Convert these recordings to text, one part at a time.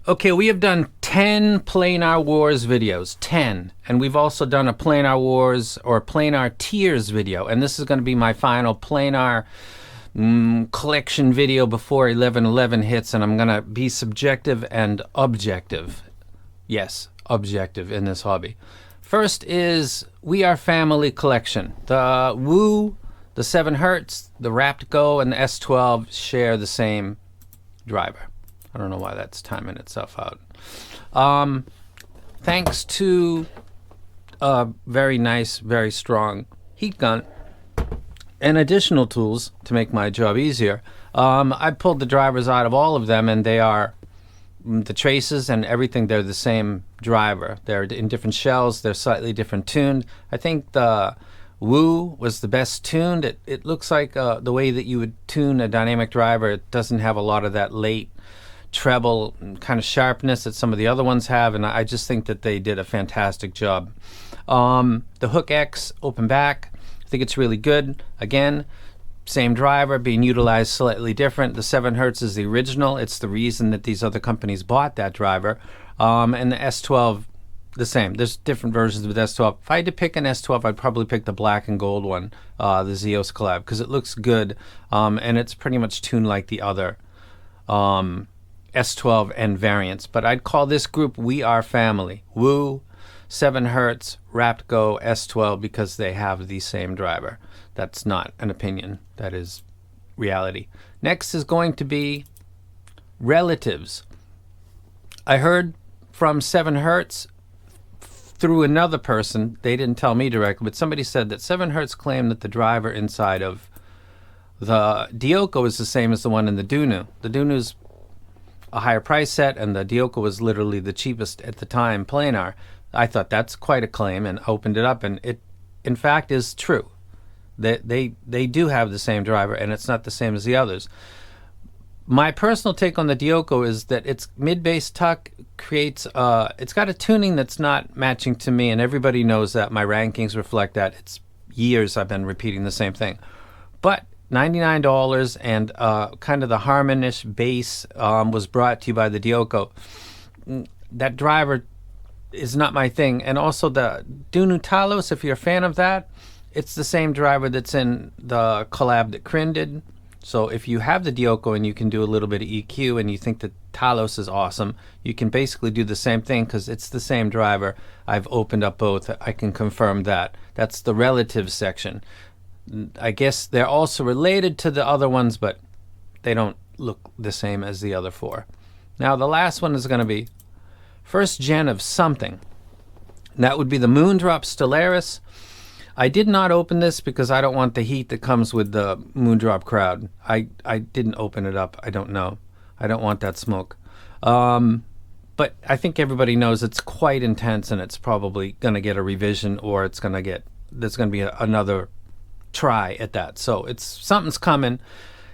Okay, we have done 10 Planar Wars videos, 10. And we've also done a Planar Wars or Planar Tiers video. And this is going to be my final Planar collection video before 1111 hits. And I'm going to be subjective and objective. Yes, objective in this hobby. First is We Are Family collection. The Woo, the 7 Hertz, the Wrapped Go, and the S12 share the same driver. I don't know why that's timing itself out. Thanks to a very nice, very strong heat gun and additional tools to make my job easier, I pulled the drivers out of all of them, and they are the traces and everything. They're the same driver. They're in different shells. They're slightly different tuned. I think the Woo was the best tuned. It looks like the way that you would tune a dynamic driver. It doesn't have a lot of that late treble kind of sharpness that some of the other ones have, and I just think that they did a fantastic job. The Hook X open back, I think it's really good. Again, same driver being utilized slightly different. The 7 Hertz is the original. It's the reason that these other companies bought that driver. And the S12, the same. There's different versions of the S12. If I had to pick an S12, I'd probably pick the black and gold one, the Zeos collab, because it looks good, and it's pretty much tuned like the other S12 and variants. But I'd call this group We Are Family. Woo, 7 Hertz, Wrapped Go, S12, because they have the same driver. That's not an opinion. That is reality. Next is going to be relatives. I heard from 7 Hertz through another person. They didn't tell me directly, but somebody said that 7 Hertz claimed that the driver inside of the Dioko is the same as the one in the Dunu. The Dunu's a higher price set, and the Dioko was literally the cheapest at the time planar. I thought that's quite a claim, and opened it up, and it in fact is true. They do have the same driver, and it's not the same as the others. My personal take on the Dioko is that its mid-bass tuck creates it's got a tuning that's not matching to me, and everybody knows that. My rankings reflect that. It's years I've been repeating the same thing. But $99 and kind of the Harmonish bass was brought to you by the Dioko. That driver is not my thing. And also the Dunu Talos, if you're a fan of that, it's the same driver that's in the collab that Kryn did. So if you have the Dioko and you can do a little bit of EQ and you think that Talos is awesome, you can basically do the same thing because it's the same driver. I've opened up both. I can confirm that. That's the relative section. I guess they're also related to the other ones, but they don't look the same as the other 4. Now the last one is going to be first gen of something. That would be the Moondrop Stellaris. I did not open this because I don't want the heat that comes with the Moondrop crowd. I didn't open it up. I don't know. I don't want that smoke. But I think everybody knows it's quite intense, and it's probably going to get a revision, or it's going to get, there's going to be another try at that. So it's something's coming.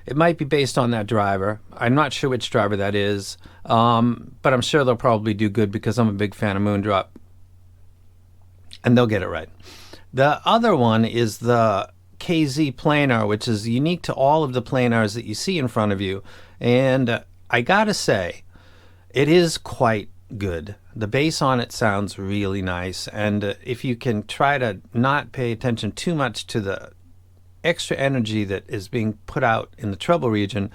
It might be based on that driver. I'm not sure which driver that is, but I'm sure they'll probably do good because I'm a big fan of Moondrop, and they'll get it right. The other one is the KZ Planar, which is unique to all of the Planars that you see in front of you, and I gotta say, it is quite good. The bass on it sounds really nice, and if you can try to not pay attention too much to the extra energy that is being put out in the treble region,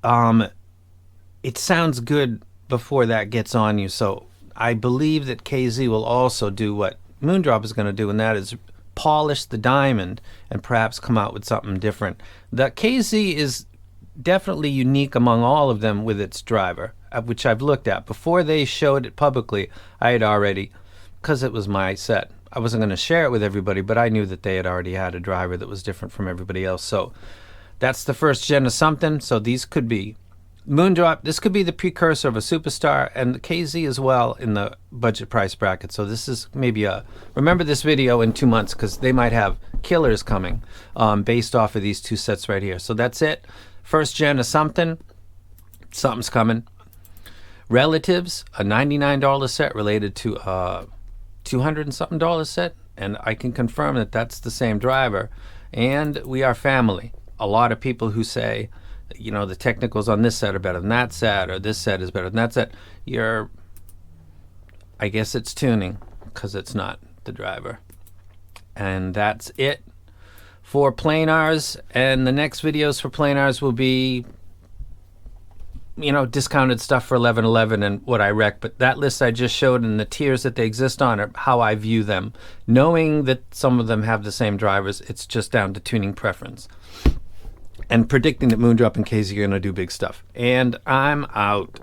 it sounds good before that gets on you. So I believe that KZ will also do what Moondrop is going to do, and that is polish the diamond and perhaps come out with something different. The KZ is definitely unique among all of them with its driver, which I've looked at. Before they showed it publicly, I had already, because it was my set, I wasn't going to share it with everybody, but I knew that they had already had a driver that was different from everybody else. So that's the first gen of something. So these could be Moondrop. This could be the precursor of a Superstar, and the KZ as well in the budget price bracket. So this is maybe a, remember this video in 2 months, because they might have killers coming based off of these 2 sets right here. So that's it. First gen of something. Something's coming. Relatives, a $99 set related to $200 and something set, and I can confirm that that's the same driver. And We Are Family. A lot of people who say you know, the technicals on this set are better than that set, or this set is better than that set. I guess it's tuning, because it's not the driver. And that's it for planars. And the next videos for planars will be, you know, discounted stuff for 1111 and what I rec. But that list I just showed and the tiers that they exist on are how I view them. Knowing that some of them have the same drivers, it's just down to tuning preference. And predicting that Moondrop and KZ are going to do big stuff. And I'm out.